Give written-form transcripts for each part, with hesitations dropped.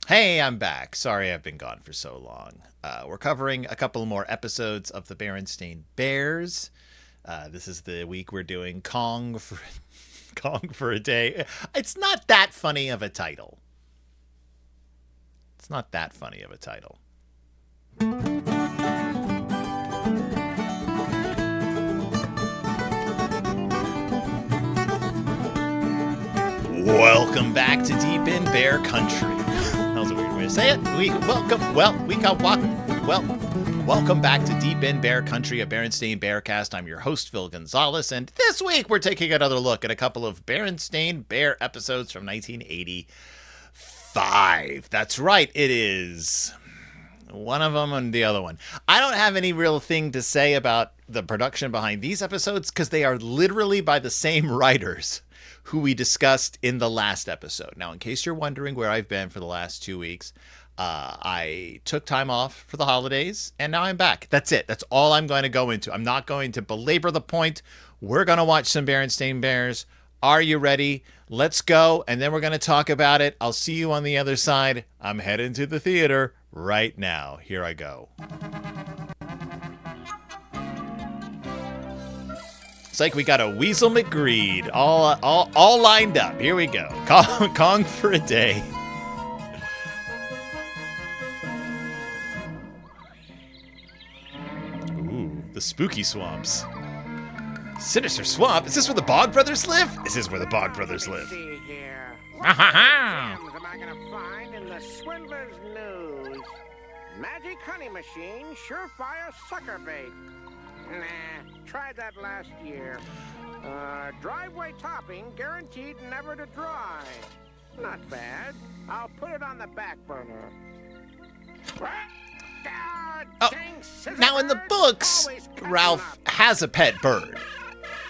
Hey, I'm back. Sorry I've been gone for so long. We're covering a couple more episodes of the Berenstain Bears. This is the week we're doing Kong for Kong for a Day. It's not that funny of a title. It's not that funny of a title. Welcome back to Deep in Bear Country. That was a weird way to say it. Welcome back to Deep in Bear Country, a Berenstain Bearcast. I'm your host, Phil Gonzalez, and this week we're taking another look at a couple of Berenstain Bear episodes from 1985. That's right, it is one of them and the other one. I don't have any real thing to say about the production behind these episodes because they are literally by the same writers who we discussed in the last episode. Now, in case you're wondering where I've been for the last 2 weeks, I took time off for the holidays, and now I'm back. That's it. That's all I'm going to go into. I'm not going to belabor the point. We're going to watch some Berenstain Bears. Are you ready? Let's go, and then we're going to talk about it. I'll see you on the other side. I'm heading to the theater right now. Here I go. It's like we got a Weasel McGreed all lined up. Here we go. Kong for a Day. Ooh, the spooky swamps. Sinister swamp? Is this where the Bog Brothers live? This is where the Bog Brothers live. See here. Ha ha ha! What gems am I gonna find in the Swindler's News? Magic honey machine, surefire sucker bait. Nah, tried that last year. Driveway topping, guaranteed never to dry. Not bad. I'll put it on the back burner. Oh, now in the books, Ralph has a pet bird.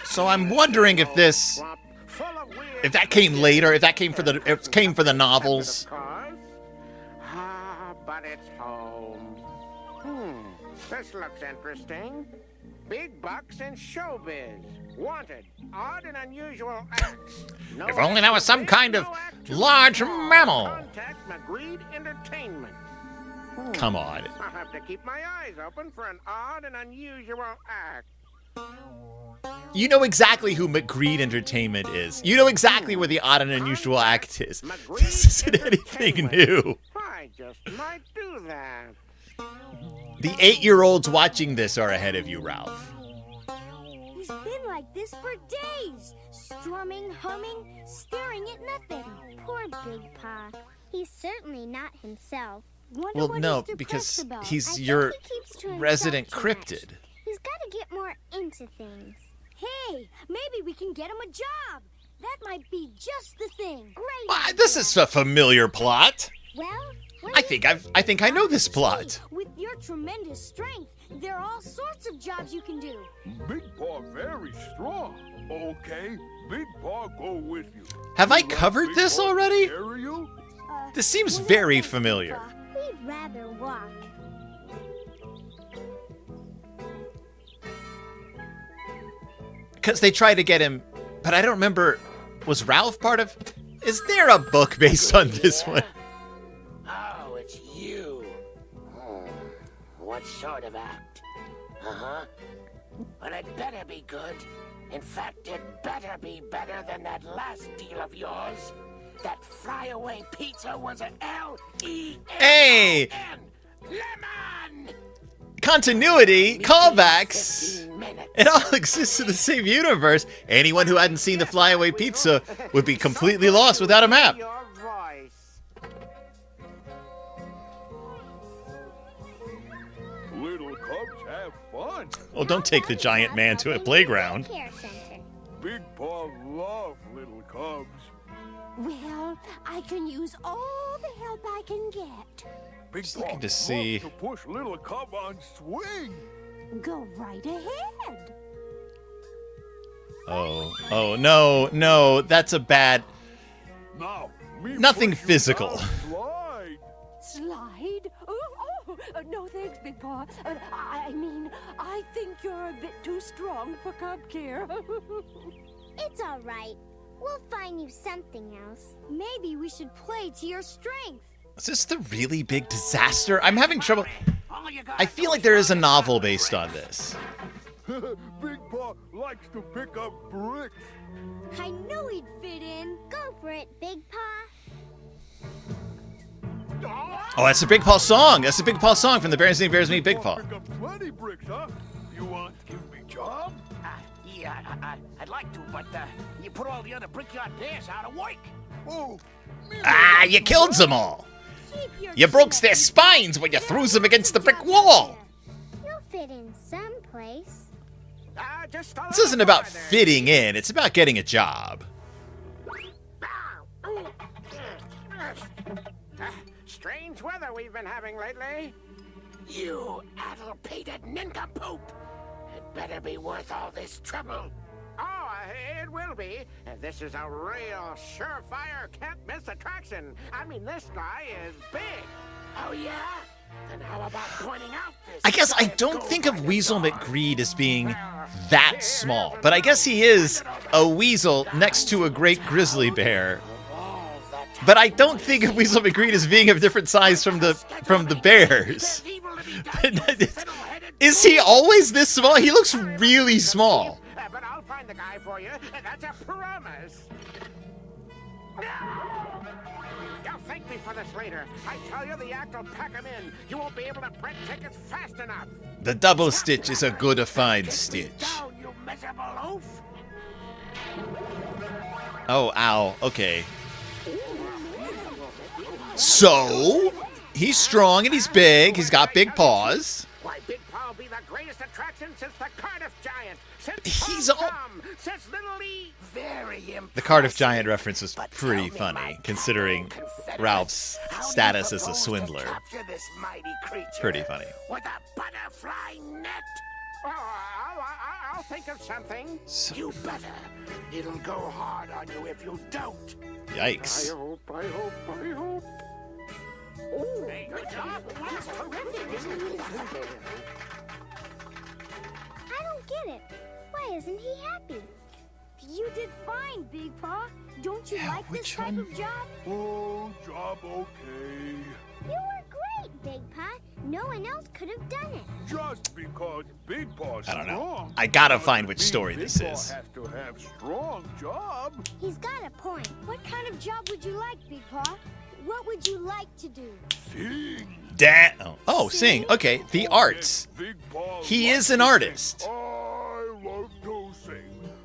So I'm wondering if that came later, if it came for the novels. But it's home. This looks interesting. Big bucks in showbiz. Wanted. Odd and unusual acts. No If only that was some kind of large mammal. Contact McGreed Entertainment. Come on. I'll have to keep my eyes open for an odd and unusual act. You know exactly who McGreed Entertainment is. You know exactly where the odd and unusual act is. This isn't anything new. I just might do that. The 8-year-olds watching this are ahead of you, Ralph. He's been like this for days. Strumming, humming, staring at nothing. Poor Big Pa. He's certainly not himself. Wonder Well, what no, he's because depressed about. I he's think your he keeps to himself resident too cryptid. much. He's got to get more into things. Hey, maybe we can get him a job. That might be just the thing. Great. This is a familiar plot. Well, I think I know this plot. With your tremendous strength, there are all sorts of jobs you can do. Big Paw very strong. Okay, Big Paw go with you. Have I covered this already? Carry you? This seems very familiar. We'd rather walk. Because they tried to get him, but I don't remember. Was Ralph part of? Is there a book based on this one? Oh, it's you. What sort of act? Uh-huh. Well, it better be good. In fact, it better be better than that last deal of yours. That flyaway pizza was an L-E-M-O-N. Hey! Lemon! Continuity, callbacks. 15 minutes. It all exists in the same universe. Anyone who hadn't seen the flyaway pizza would be completely lost without a map. Your voice. Little cubs have fun. Oh, don't take the giant man to a playground. Care center. Big Paw love little cubs. Well, I can use all the help I can get. Big Just Paw looking to loves see. to push little cub on swing. Go right ahead. Oh, no, that's a bad. Now, me Nothing push you physical. down slide. Slide? No thanks, Big Paw. I mean, I think you're a bit too strong for cub care. It's all right. We'll find you something else. Maybe we should play to your strength. Is this the really big disaster? I'm having trouble. All you I feel like there is a novel based on this. Big Paw likes to pick up bricks. I knew he'd fit in. Go for it, Big Paw. Oh, that's a Big Paw song. That's a Big Paw song from the Berenstain Bears meet Big Paw. Pick up plenty bricks, huh? You want to give me job? Yeah, I'd like to, but you put all the other Brickyard Bears out of work. Oh, me Ah, you killed them all. Keep your You broke chin their up. spines when you threw them against the brick wall. You'll fit in someplace. Just a This little isn't about farther. fitting in. It's about getting a job. Strange weather we've been having lately. You addle-pated nincompoop! It better be worth all this trouble. Oh, it will be. This is a real surefire can't-miss attraction. I mean, this guy is big. Oh, yeah? Then how about pointing out this? I guess I giant don't gold think of dinosaur? Weasel McGreed as being that small, but I guess he is a weasel next to a great grizzly bear. Evolve that But I don't think of Weasel McGreed as being of different size from the bears. There's evil to be done, you fiddle-headed Is he always this small? He looks really small. But I'll find the guy for you. That's a promise. You'll thank me for this later. I tell you, the act will pack 'em in. You won't be able to print tickets fast enough. The double stitch is a good fine Get me stitch. down, you miserable oaf! Oh, ow. Okay. So, he's strong and he's big. He's got big paws. Why, Big Paw will be the greatest attraction since the Cardiff Giant. Since He's Tom all- Thumb, since Little Lee. Very impressive. The Cardiff Giant reference was But pretty tell me, my funny, considering Confederate, Ralph's how do you status as a propose to swindler. capture this mighty creature Pretty funny. with a butterfly net? Oh, I'll think of something. You better. It'll go hard on you if you don't. Yikes. I hope. Hey, good job. That's terrific, isn't it? I don't get it. Why isn't he happy? You did fine, Big Paw. Don't you like this which type one? of job? Oh, job okay. You were great, Big Paw. No one else could have done it. Just because Big Paw's I don't know. strong. I gotta doesn't find which mean story Big this Paw is. has to have strong job. He's got a point. What kind of job would you like, Big Paw? What would you like to do? Sing. Oh, sing. Okay, the arts. Big Paw He loves is an to artist. sing. I love to sing.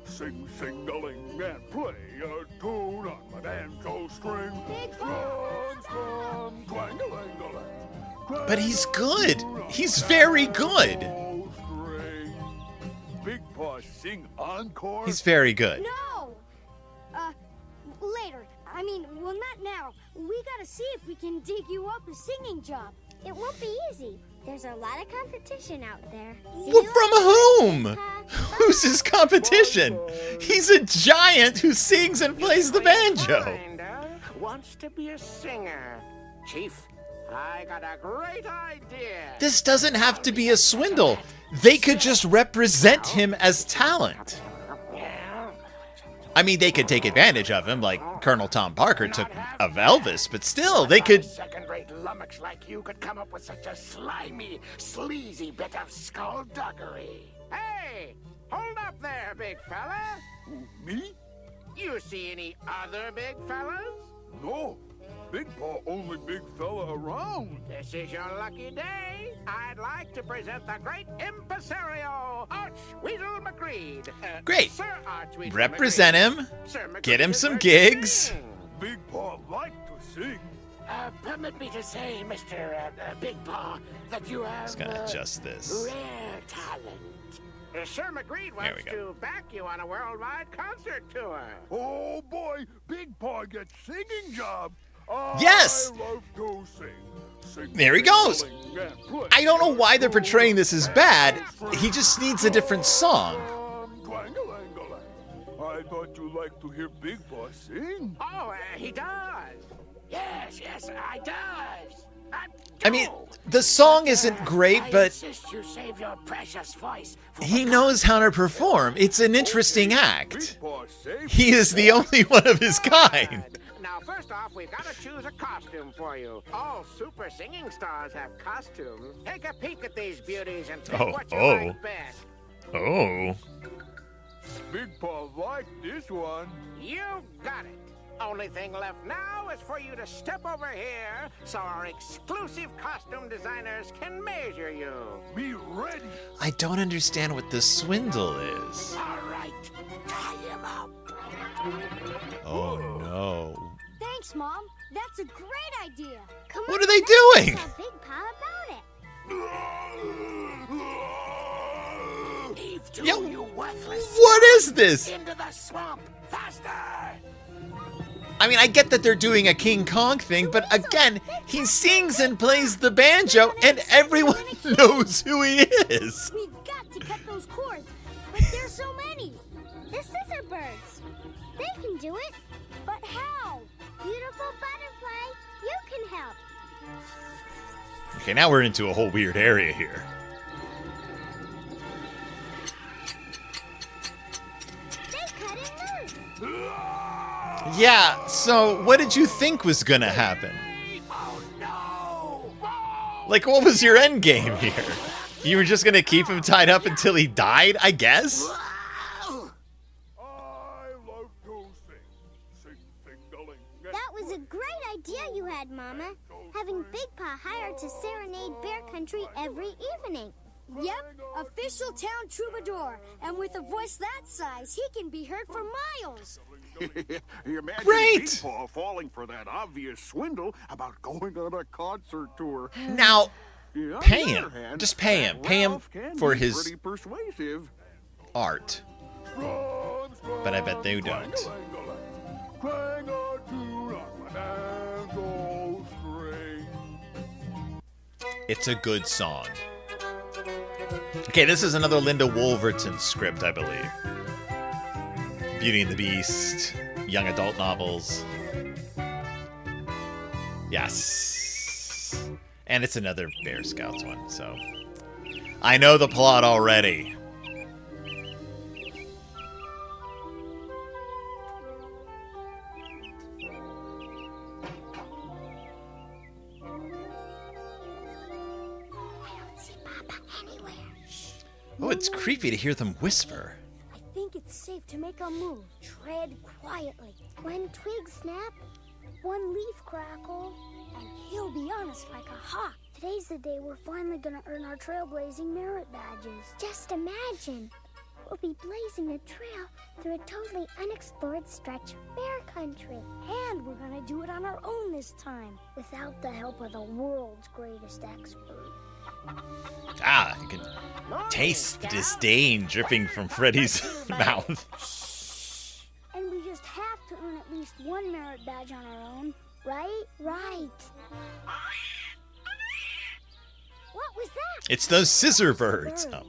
Sing, sing-a-ling, and play a tune on my banjo string. Big Paw! Strum, twang-a-lang-a-lang. But he's good. He's very good. Banjo string. Big Paw sing encore. He's very good. No! Later. I mean, well, not now. We gotta see if we can dig you up a singing job. It won't be easy. There's a lot of competition out there. See Well, you from later, whom? Big Paw. Who's his competition? He's a giant who sings and plays the banjo. Finder wants to be a singer. Chief, I got a great idea. This doesn't have to be a swindle. They could just represent him as talent. I mean, they could take advantage of him like Colonel Tom Parker took of Elvis, but still, they could... Second-rate lummox like you could come up with such a slimy, sleazy bit of skullduggery. Hey, hold up there, big fella. Me? You see any other big fellas? No. Big Paw only big fella around. This is your lucky day. I'd like to present the great impresario, Arch Weasel McGreed. Great. Sir Arch Weasel Represent McGreed. him. Sir McGreed Get him is some ready to gigs. sing. Big Paw like to sing. Permit me to say, Mr. Big Paw, that you have Just gonna adjust this. rare talent. Sir McGreed There we wants go. to back you on a worldwide concert tour. Oh boy, Big Paw gets singing job. Yes! I love to sing. Sing, There he goes. sing, and play I don't know why they're a portraying this as tune bad. and He just needs a different song. twang-a-lang-a-lang. I thought you liked to hear Big Paw sing. Oh, he does. Yes, I does. I mean, the song isn't great, I but insist you save your precious voice for he the knows how to perform. It's an interesting act. Big Paw safe. He is the only one of his kind. Now, first off, we've got to choose a costume for you. All super singing stars have costumes. Take a peek at these beauties and pick what you like best. Oh. Big Paw liked this one. You got it. Only thing left now is for you to step over here so our exclusive costume designers can measure you. Be ready. I don't understand what this swindle is. All right, tie him up. Oh no. Thanks, Mom. That's a great idea. Come What on, are they let's doing? tell Big Pa about it. Heave to, Yo, you worthless. What is this? Into the swamp, faster! I mean, I get that they're doing a King Kong thing, but again, he sings and plays the banjo, and everyone knows who he is. We've got to cut those cords, but there's so many. The scissor birds. They can do it. But how? Beautiful butterfly, you can help. Okay, now we're into a whole weird area here. They cut it loose. Yeah, so what did you think was gonna happen? Oh no! Like, what was your end game here? You were just gonna keep him tied up until he died, I guess? Wow. I love to sing. Sing, sing-a-ling. That was a great idea you had, Mama. Having Big Pa hired to serenade Bear Country every evening. Yep, official town troubadour. And with a voice that size, he can be heard for miles. You imagine Great. Big Paw falling for that obvious swindle about going on a concert tour. Now, Yeah, on Pay the him. other hand, Just pay him. that Pay him Ralph can for be his- pretty persuasive. art. But I bet they don't. Clang a tune on my banjo string. It's a good song. Okay, this is another Linda Wolverton script, I believe. Beauty and the Beast, young adult novels. Yes. And it's another Bear Scouts one, so. I know the plot already. I don't see Papa anywhere. Oh, it's creepy to hear them whisper. I think it's safe to make a move. Tread quietly. One twig snap, one leaf crackle, and he'll be on us like a hawk. Today's the day we're finally gonna earn our trailblazing merit badges. Just imagine. We'll be blazing a trail through a totally unexplored stretch of bear country. And we're gonna do it on our own this time, without the help of the world's greatest expert. Ah, you can taste the disdain dripping from Freddy's mouth. And we just have to earn at least one merit badge on our own, right? Right. What was that? It's those scissor birds. Oh.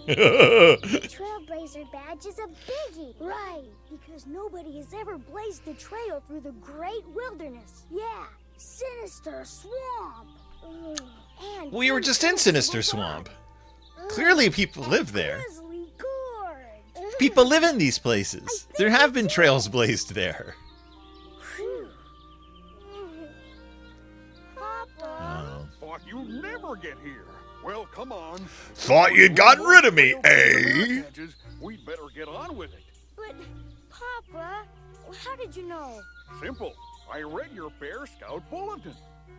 The Trailblazer badge is a biggie. Right, because nobody has ever blazed a trail through the great wilderness. Yeah, Sinister Swamp. And We were just in Sinister Swamp. Clearly people live there. Grizzly Gorge. People live in these places. There have been trails blazed there. Phew. Papa. Oh. Thought you'd never get here. Well, come on. Thought you'd gotten rid of me, eh? We'd better get on with it. But, Papa, how did you know? Simple. I read your Bear Scout bulletin.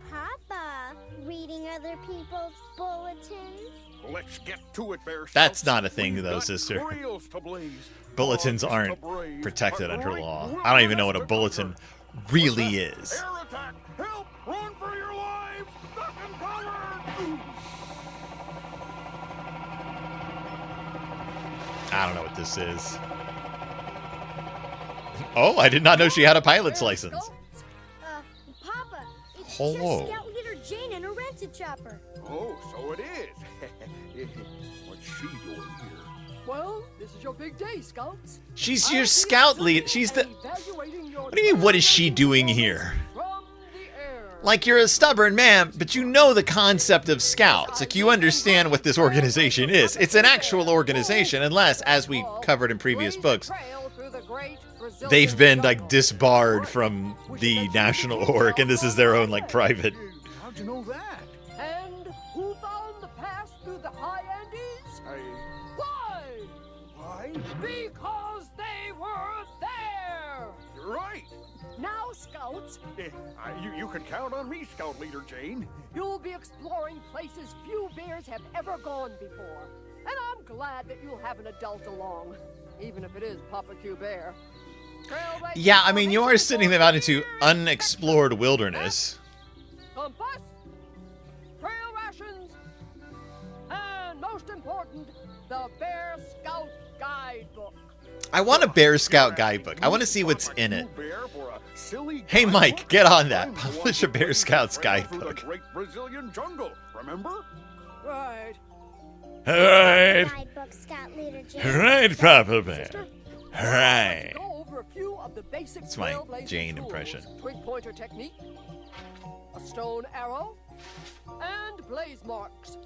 Papa, reading other people's bulletins? Let's get to it, Bear Scouts. That's not a thing, We've though, got sister. trails to blaze, Bulletins dogs aren't to brave, protected a under great law. I don't even know what a wilderness to bulletin conquer. really What's that? is. Air attack! Help! Run for your lives! Duck and cover! I don't know what this is. Oh, I did not know she had a pilot's license. Papa, it's Hello. just Scout Leader Jane and her rented chopper. Oh, so it is. What's she doing here? Well, this is your big day, Scouts. She's your scout lead. She's the. Evaluating your What do you mean, what is she doing here? from the air. Like, you're a stubborn man, but you know the concept of scouts. Like, you understand what this organization is. It's an actual organization, unless, as we covered in previous books, they've been, like, disbarred from the national org, and this is their own, like, private. How'd you know that? And who found the pass through the high Andes? Why? Why? Because they were there! You're right. Now, Scouts, You can count on me, Scout Leader Jane. you'll be exploring places few bears have ever gone before. And I'm glad that you'll have an adult along, even if it is Papa Q Bear. Yeah, I mean, you are sending them out into unexplored wilderness. Compass, trail rations, and most important, the Bear Scout Guidebook. I want a Bear Scout guidebook. I want to see what's in it. Hey, Mike, get on that. Publish a Bear Scouts guidebook. Through the great Brazilian jungle, remember? Right. All right. Guidebook, Scout Leader Jane. All right, Papa Bear. All right. Go over a few of the basic It's my trailblazing Jane tools. impression. Twig pointer technique, a stone arrow, and blaze marks.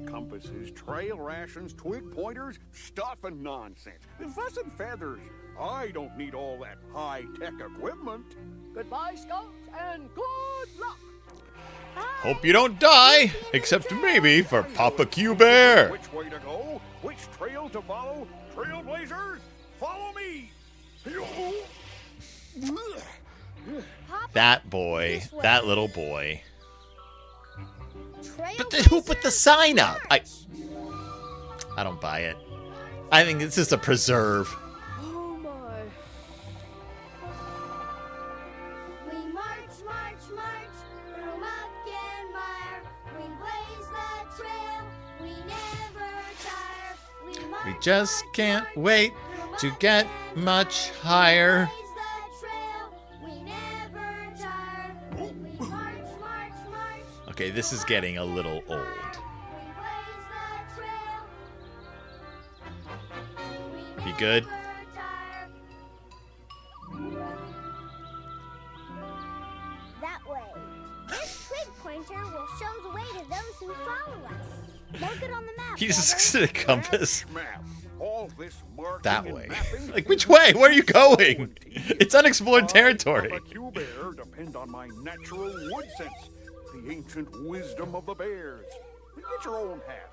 Compasses, trail rations, twig pointers, stuff and nonsense. Fuss and feathers. I don't need all that high-tech equipment. Goodbye, Scouts, and good luck. Hope you don't die, except maybe for Papa Q Bear. Which way to go? Which trail to follow? Trailblazers, follow me! That boy, that little boy. But Trailblazers who put the sign up? I don't buy it. I think it's just a preserve. Oh my. We march, march, march through muck and mire. We blaze the trail. We never tire. We march, We just march, can't march wait through to muck get and much mire. higher. Blaze the trail. We never tire. We march, march, march. Okay, this is getting a little old. You good? that way. This twig pointer will show the way to those who follow us. Mark it on the map. He's Brother. just a compass Map. All this marking that and way. mapping Like, is which way? Where are you slow going? and tedious. It's unexplored territory. Papa Q Bear depend on my natural wood sense, the ancient wisdom of the bears. Get your own hat.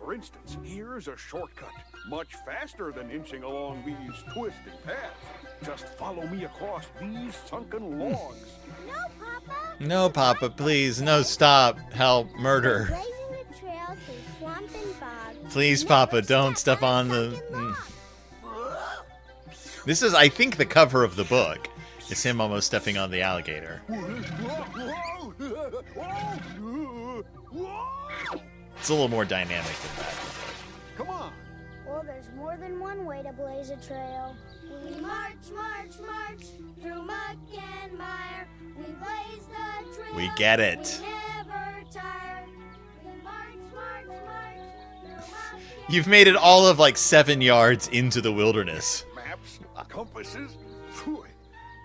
For instance, here's a shortcut, much faster than inching along these twisting paths. Just follow me across these sunken logs. No, Papa. No, Papa, please. No, stop. Help. Murder. Blazing the trail through swamp and bog. Please, Never Papa, don't step on the... sunken log. This is, I think, the cover of the book. It's him almost stepping on the alligator. It's a little more dynamic than that. Come on. Well, there's more than one way to blaze a trail. We march, march, march through muck and mire. We blaze the trail. We get it. We never tire. We march, march, march through muck and You've made it all of like 7 yards into the wilderness. Maps, compasses. Phew.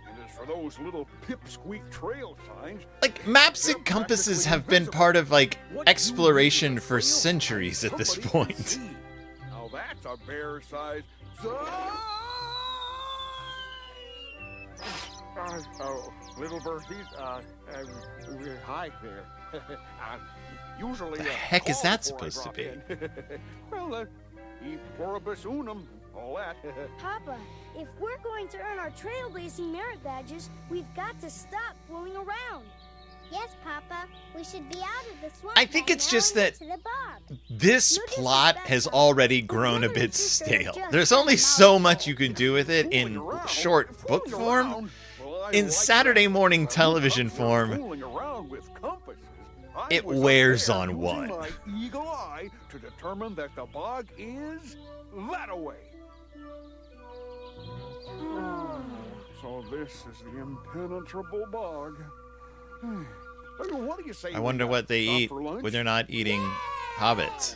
And as for those little pipsqueak trail signs, Like, maps and compasses have been part of, like, exploration for centuries at this point. now that's a bear-sized little birdies, hi there. Usually, The heck is call that before I supposed to drop be? in. Well, e pluribus unum, all that. Papa, if we're going to earn our trailblazing merit badges, we've got to stop fooling around. Yes, Papa. We should be out of the swamp. I think by it's now just and that into the bog. this No plot disrespect, has Papa, already but grown a Mother and bit Sister stale. just There's had only a so mouthful. much you can do with it in Fooling around, short book fooling form. around. Well, I In like Saturday that. morning I television love your form, fooling around with compasses. I it was up wears there on using one. My eagle eye to determine that the bog is that away. So this is the impenetrable bog. What do you say? I we wonder what they stop eat for lunch? when they're not eating hobbits.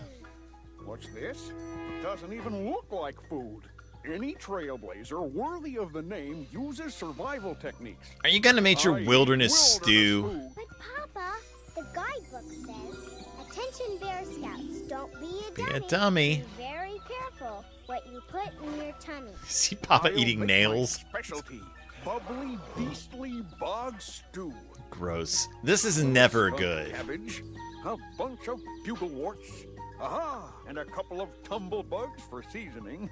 What's this? It doesn't even look like food. Any trailblazer worthy of the name uses survival techniques. Are you gonna make your I eat wilderness stew? food. But guidebook says, attention Bear Scouts, don't be a Be dummy. a dummy. Be very careful what you put in your tummy. See Papa I'll eating make nails. my specialty, bubbly, beastly bog stew. Gross. This is never Some good. Cabbage, a bunch of bugleworts, aha, and a couple of tumblebugs for seasoning.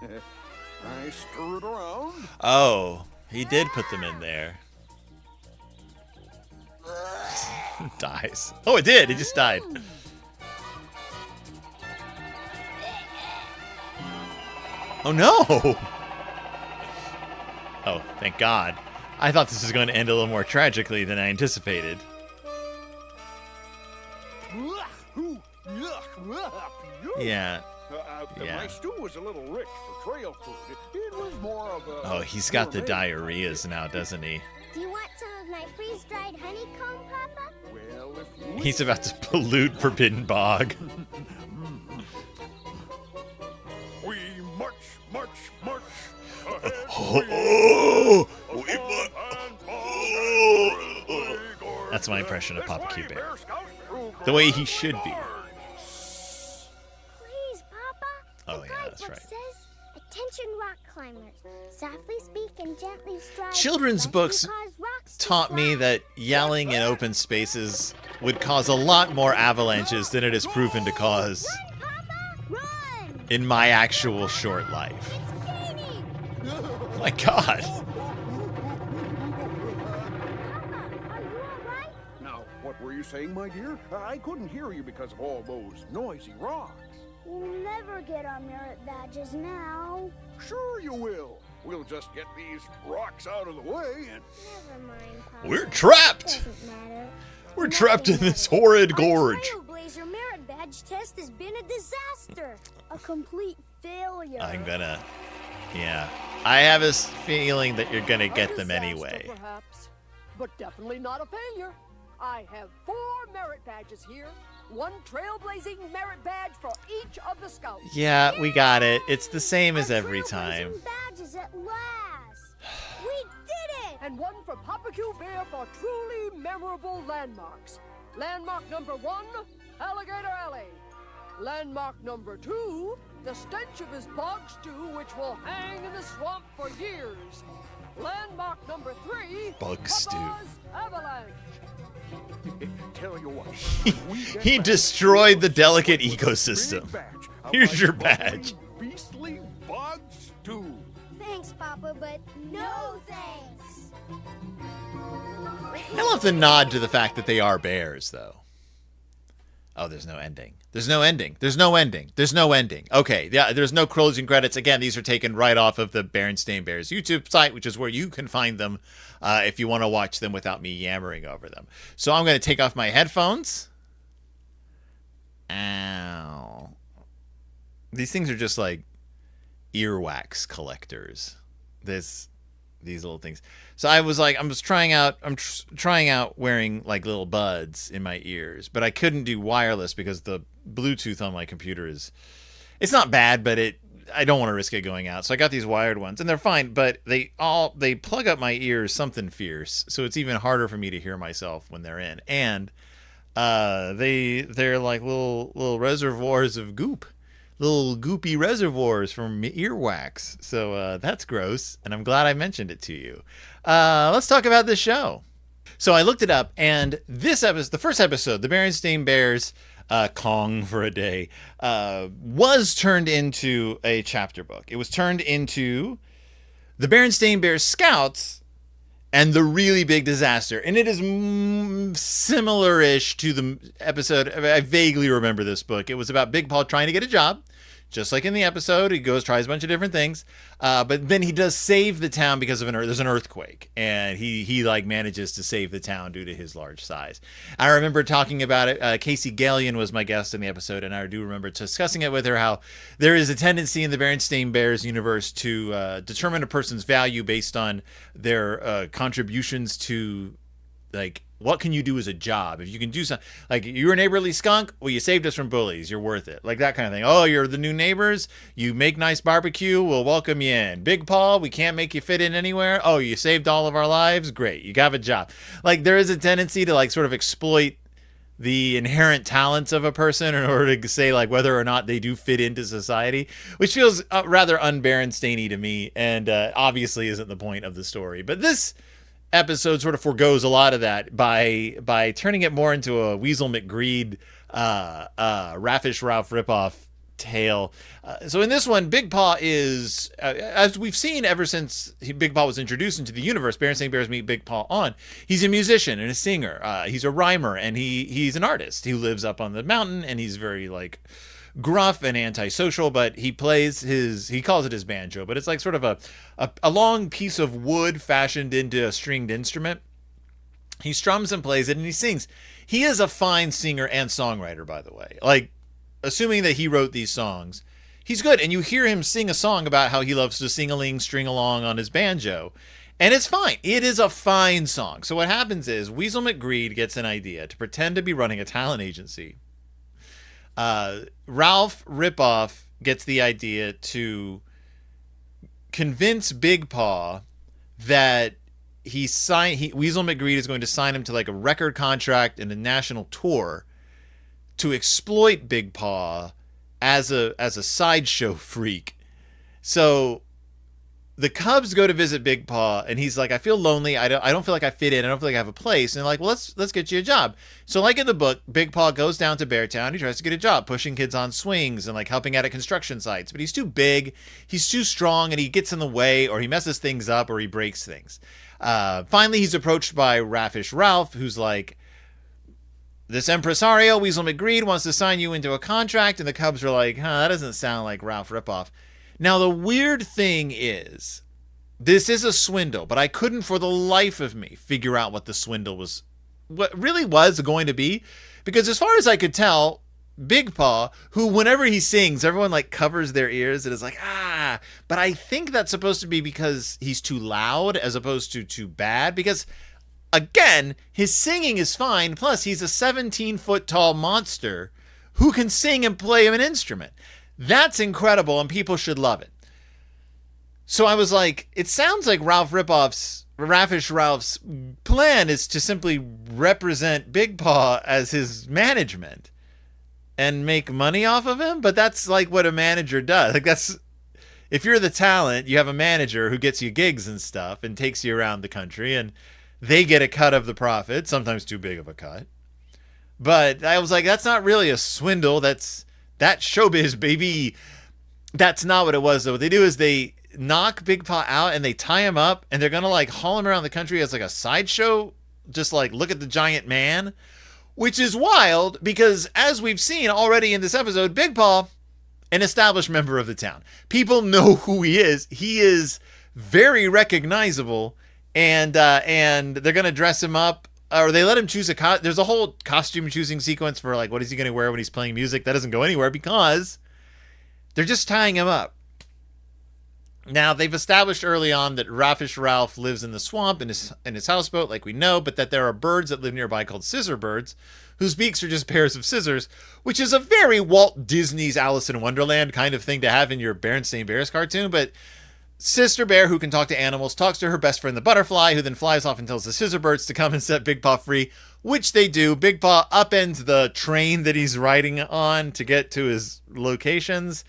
I stir it around. Oh, he did put them in there. Dies. Oh, it did. It just died. Oh, no. Oh, thank God. I thought this was going to end a little more tragically than I anticipated. Yeah. Yeah. My stew was a little rich for trail food. It was more of a. Oh, he's got the gourmet. diarrheas now, doesn't he? Do you want some of my freeze-dried honeycomb, Papa? Well, if you He's about to pollute Forbidden Bog. we march, march, march. Ahead Oh, we we go. That's my impression of This Papa way, Q. Bear. Bear Scouts, through The way he should be. Please, Papa. Oh, The yeah, that's guidebook right. says, attention rock climbers. Softly speak and gently stride. Children's lest you books cause rocks to Taught me slide. that yelling in open spaces would cause a lot more avalanches than it has proven to cause Run, Papa! Run! in my actual short life. It's Katie! Oh my God. Papa, are you all right? Now, what were you saying, my dear? I couldn't hear you because of all those noisy rocks. We'll never get our merit badges now. Sure you will. We'll just get these rocks out of the way and... Never mind, Papa. We're trapped. Doesn't matter. We're trapped in this horrid gorge. Our Trailblazer merit badge test has been a disaster. A complete failure. Yeah. I have a feeling that you're gonna A get them disaster, anyway. Perhaps, but definitely not a failure. I have 4 merit badges here. 1 trailblazing merit badge for each of the scouts. Yeah, we got it. It's the same as Our every trailblazing time. badges at last. We did it! And 1 for Papa Q Bear for truly memorable landmarks. Landmark number 1, Alligator Alley. Landmark number 2, the stench of his bog stew, which will hang in the swamp for years. Landmark number 3, Bog stew. Papa's Avalanche. Tell you what. He destroyed the delicate ecosystem. Big badge of Here's my your bubbly, badge. Beastly bog stew. Thanks, Papa, but no thanks. I love the nod to the fact that they are bears, though. Oh, there's no ending. There's no ending. There's no ending. There's no ending. Okay, yeah, there's no closing credits. Again, these are taken right off of the Berenstain Bears YouTube site, which is where you can find them if you want to watch them without me yammering over them. So I'm going to take off my headphones. Ow. These things are just like earwax collectors. These little things. So I was trying out wearing like little buds in my ears, but I couldn't do wireless because the Bluetooth on my computer it's not bad, but I don't want to risk it going out. So I got these wired ones and they're fine, but they plug up my ears something fierce. So it's even harder for me to hear myself when they're in. And they're like little reservoirs of goop. Little goopy reservoirs from earwax. So that's gross, and I'm glad I mentioned it to you. Let's talk about this show. So I looked it up, and this episode, the first episode, the Berenstain Bears, Kong for a Day, was turned into a chapter book. It was turned into the Berenstain Bears Scouts and the Really Big Disaster. And it is similar-ish to the episode. I vaguely remember this book. It was about Big Paul trying to get a job. Just like in the episode, he tries a bunch of different things. But then he does save the town because of there's an earthquake. And he manages to save the town due to his large size. I remember talking about it. Casey Gallion was my guest in the episode. And I do remember discussing it with her, how there is a tendency in the Berenstain Bears universe to determine a person's value based on their contributions to, like, what can you do as a job? If you can do something, like you're a neighborly skunk, well, you saved us from bullies, you're worth it. Like that kind of thing. Oh, you're the new neighbors, you make nice barbecue, we'll welcome you in. Big Paul, we can't make you fit in anywhere. Oh, you saved all of our lives, great, you got a job. Like there is a tendency to like sort of exploit the inherent talents of a person in order to say like whether or not they do fit into society, which feels rather un-Berenstain-y to me, and obviously isn't the point of the story. But this episode sort of foregoes a lot of that by turning it more into a Weasel McGreed, Raffish Ralph ripoff tale. So in this one, Big Paw is, as we've seen ever since Big Paw was introduced into the universe, Berenstain Bears meet Big Paw on, he's a musician and a singer. He's a rhymer, and he's an artist. He lives up on the mountain, and he's very like gruff and antisocial, but he calls it his banjo, but it's like sort of a long piece of wood fashioned into a stringed instrument. He strums and plays it, and he sings. He is a fine singer and songwriter, by the way. Like, assuming that he wrote these songs, he's good. And you hear him sing a song about how he loves to sing-a-ling, string-along on his banjo. And it's fine. It is a fine song. So what happens is Weasel McGreed gets an idea to pretend to be running a talent agency. Ralph Ripoff gets the idea to convince Big Paw that Weasel McGreed is going to sign him to like a record contract and a national tour to exploit Big Paw as a sideshow freak. So the Cubs go to visit Big Paw, and he's like, I feel lonely. I don't feel like I fit in. I don't feel like I have a place. And they're like, well, let's get you a job. So like in the book, Big Paw goes down to Beartown. He tries to get a job pushing kids on swings and like helping out at construction sites. But he's too big, he's too strong, and he gets in the way, or he messes things up, or he breaks things. Finally, he's approached by Raffish Ralph, who's like, this impresario, Weasel McGreed, wants to sign you into a contract. And the Cubs are like, that doesn't sound like Ralph Ripoff. Now, the weird thing is, this is a swindle, but I couldn't for the life of me figure out what the swindle was, what really was going to be. Because as far as I could tell, Big Paw, who whenever he sings, everyone like covers their ears and is like, but I think that's supposed to be because he's too loud as opposed to too bad. Because again, his singing is fine. Plus, he's a 17-foot tall monster who can sing and play an instrument. That's incredible, and people should love it. So I was like, it sounds like Raffish Ralph's plan is to simply represent Big Paw as his management and make money off of him. But that's like what a manager does. Like that's, if you're the talent, you have a manager who gets you gigs and stuff and takes you around the country, and they get a cut of the profit, sometimes too big of a cut. But I was like, that's not really a swindle. That's showbiz, baby. That's not what it was, though. What they do is they knock Big Paw out and they tie him up, and they're going to like haul him around the country as like a sideshow. Just like, look at the giant man, which is wild because as we've seen already in this episode, Big Paw, an established member of the town. People know who he is. He is very recognizable. And they're going to dress him up, or they let him choose there's a whole costume choosing sequence for like, what is he going to wear when he's playing music? That doesn't go anywhere because they're just tying him up. Now, they've established early on that Raffish Ralph lives in the swamp in his houseboat, like we know, but that there are birds that live nearby called scissor birds, whose beaks are just pairs of scissors, which is a very Walt Disney's Alice in Wonderland kind of thing to have in your Berenstain Bears cartoon, but Sister Bear, who can talk to animals, talks to her best friend, the butterfly, who then flies off and tells the scissor birds to come and set Big Paw free, which they do. Big Paw upends the train that he's riding on to get to his locations,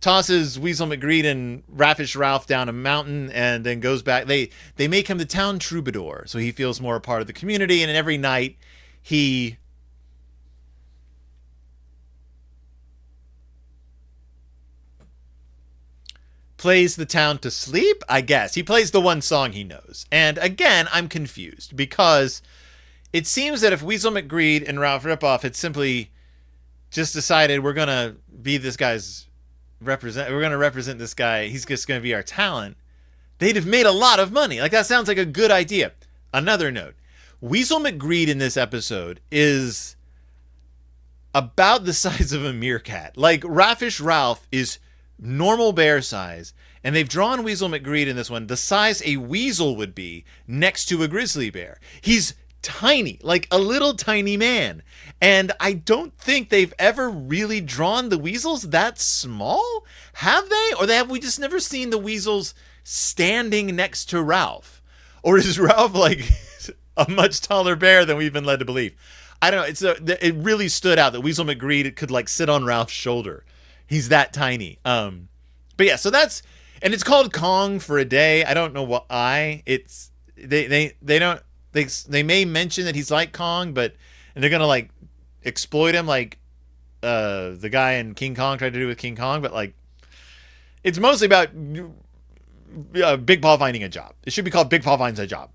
tosses Weasel McGreed and Raffish Ralph down a mountain, and then goes back. They make him the town troubadour, so he feels more a part of the community, and every night he plays the town to sleep, I guess. He plays the one song he knows. And again, I'm confused because it seems that if Weasel McGreed and Ralph Ripoff had simply just decided we're going to be this guy's we're going to represent this guy, he's just going to be our talent, they'd have made a lot of money. Like, that sounds like a good idea. Another note, Weasel McGreed in this episode is about the size of a meerkat. Like, Raffish Ralph is normal bear size, and they've drawn Weasel McGreed in this one the size a weasel would be next to a grizzly bear. He's tiny, like a little tiny man, and I don't think they've ever really drawn the weasels that small. Have they? Or have we just never seen the weasels standing next to Ralph? Or is Ralph like a much taller bear than we've been led to believe? I don't know. It really stood out that Weasel McGreed could like sit on Ralph's shoulder. He's that tiny. But yeah, so that's, and it's called Kong for a Day. I don't know why. It's they don't they may mention that he's like Kong, but and they're gonna like exploit him like the guy in King Kong tried to do with King Kong, but like it's mostly about Big Paw finding a job. It should be called Big Paw Finds a Job.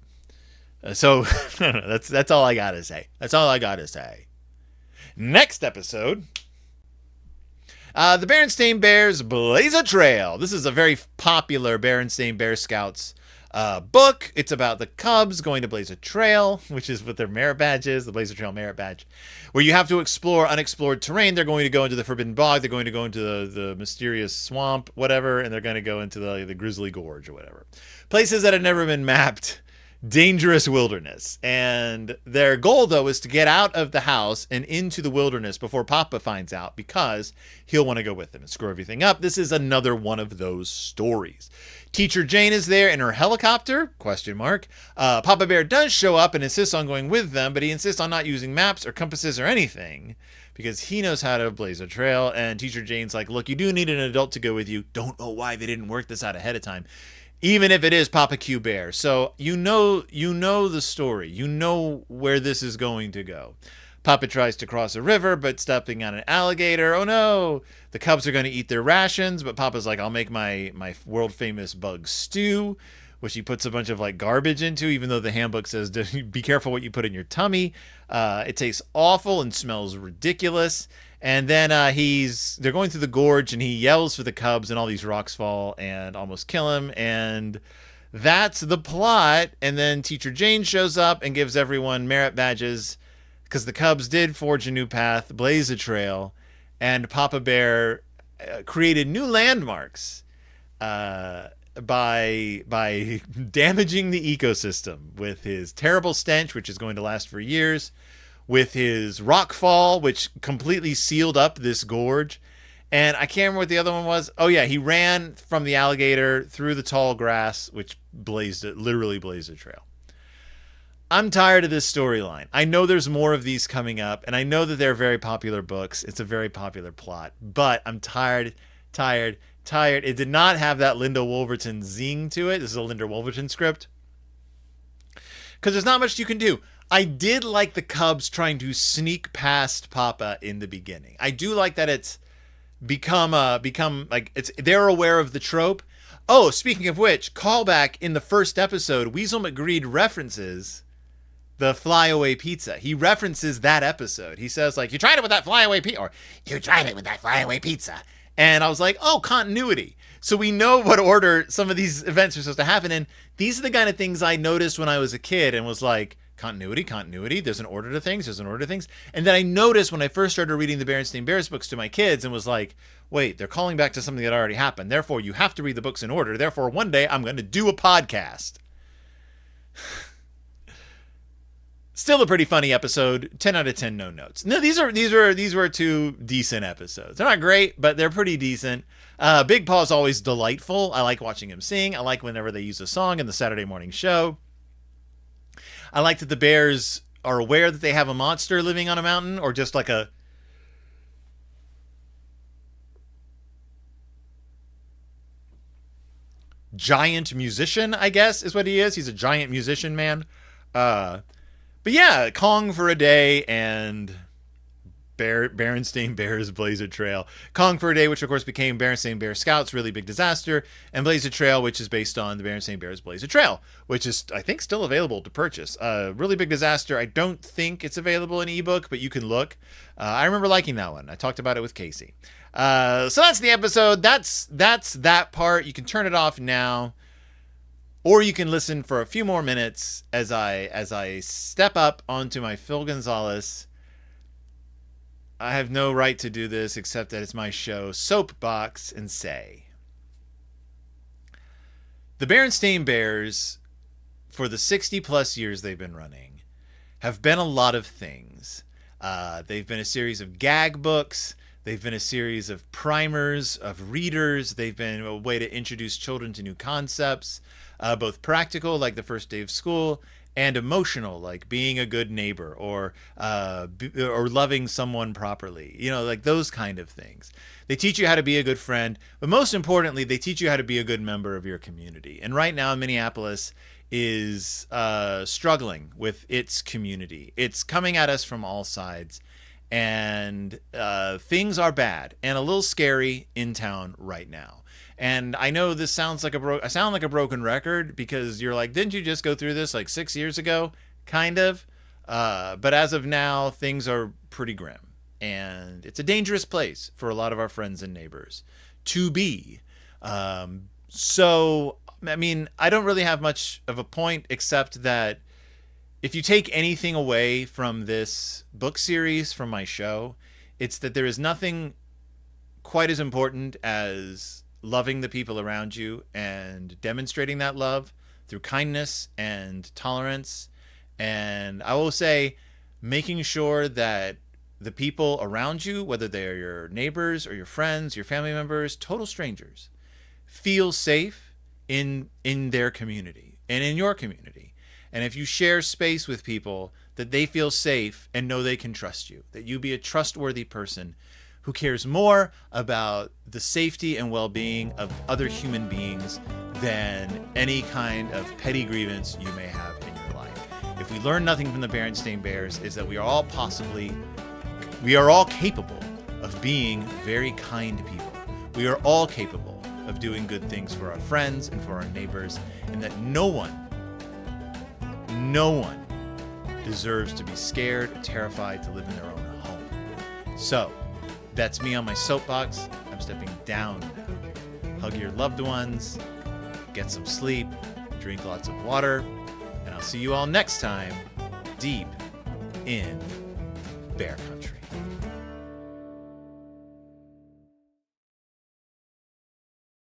So that's all I gotta say. That's all I gotta say. Next episode, the Berenstain Bears blaze a trail. This is a very popular Berenstain Bear Scouts book. It's about the Cubs going to blaze a trail, which is what their merit badge is, the Blaze a Trail merit badge, where you have to explore unexplored terrain. They're going to go into the Forbidden Bog. They're going to go into the mysterious swamp, whatever, and they're going to go into the Grizzly Gorge or whatever. Places that have never been mapped. Dangerous wilderness. And their goal, though, is to get out of the house and into the wilderness before Papa finds out, because he'll want to go with them and screw everything up. This is another one of those stories. Teacher Jane is there in her helicopter, ? Papa Bear does show up and insists on going with them, but he insists on not using maps or compasses or anything because he knows how to blaze a trail. And Teacher Jane's like, look, you do need an adult to go with you. Don't know why they didn't work this out ahead of time. Even if it is Papa Q Bear. So you know the story. You know where this is going to go. Papa tries to cross a river, but stepping on an alligator. Oh no! The Cubs are going to eat their rations, but Papa's like, I'll make my world famous bug stew, which he puts a bunch of like garbage into, even though the handbook says be careful what you put in your tummy. It tastes awful and smells ridiculous. And then they're going through the gorge, and he yells for the Cubs, and all these rocks fall and almost kill him. And that's the plot. And then Teacher Jane shows up and gives everyone merit badges because the Cubs did forge a new path, blaze a trail, and Papa Bear created new landmarks by damaging the ecosystem with his terrible stench, which is going to last for years, with his rock fall, which completely sealed up this gorge. And I can't remember what the other one was. Oh yeah, he ran from the alligator through the tall grass, which literally blazed a trail. I'm tired of this storyline. I know there's more of these coming up, and I know that they're very popular books. It's a very popular plot, but I'm tired. It did not have that Linda Wolverton zing to it. This is a Linda Wolverton script. Because there's not much you can do. I did like the Cubs trying to sneak past Papa in the beginning. I do like that it's become like they're aware of the trope. Oh, speaking of which, callback in the first episode, Weasel McGreed references the flyaway pizza. He references that episode. He says like, you tried it with that flyaway pizza, or you tried it with that flyaway pizza. And I was like, oh, continuity. So we know what order some of these events are supposed to happen in. These are the kind of things I noticed when I was a kid and was like, continuity. There's an order to things. And then I noticed when I first started reading the Berenstain Bears books to my kids and was like, wait, they're calling back to something that already happened. Therefore, you have to read the books in order. Therefore, one day I'm going to do a podcast. Still a pretty funny episode. 10 out of 10, no notes. No, these were two decent episodes. They're not great, but they're pretty decent. Big Paw's always delightful. I like watching him sing. I like whenever they use a song in the Saturday morning show. I like that the bears are aware that they have a monster living on a mountain, or just like a giant musician, I guess is what he is. He's a giant musician man. But yeah, Kong for a Day and Berenstain Bears Blaze a Trail. Kong for a Day, which of course became Berenstain Bear Scouts, Really Big Disaster, and Blaze a Trail, which is based on the Berenstain Bears Blaze a Trail, which is, I think, still available to purchase. Really Big Disaster, I don't think it's available in ebook, but you can look. I remember liking that one. I talked about it with Casey. So that's the episode. That's that part. You can turn it off now, or you can listen for a few more minutes as I step up onto my Phil Gonzalez. I have no right to do this except that it's my show, soapbox, and say, the Berenstain Bears, for the 60 plus years they've been running, have been a lot of things. They've been a series of gag books. They've been a series of primers of readers. They've been a way to introduce children to new concepts, both practical, like the first day of school, and emotional, like being a good neighbor or loving someone properly. You know, like those kind of things. They teach you how to be a good friend, but most importantly, they teach you how to be a good member of your community. And right now, Minneapolis is struggling with its community. It's coming at us from all sides, and things are bad and a little scary in town right now. And I know this sounds like I sound like a broken record, because you're like, didn't you just go through this like 6 years ago? Kind of. But as of now, things are pretty grim. And it's a dangerous place for a lot of our friends and neighbors to be. So, I mean, I don't really have much of a point, except that if you take anything away from this book series, from my show, it's that there is nothing quite as important as loving the people around you and demonstrating that love through kindness and tolerance. And I will say, making sure that the people around you, whether they're your neighbors or your friends, your family members, total strangers, feel safe in their community and in your community. And if you share space with people, that they feel safe and know they can trust you, that you be a trustworthy person who cares more about the safety and well-being of other human beings than any kind of petty grievance you may have in your life. If we learn nothing from the Berenstain Bears, is that we are all capable of being very kind people. We are all capable of doing good things for our friends and for our neighbors, and that no one deserves to be scared or terrified to live in their own home. So, that's me on my soapbox. I'm stepping down now. Hug your loved ones, get some sleep, drink lots of water, and I'll see you all next time, deep in Bear Country.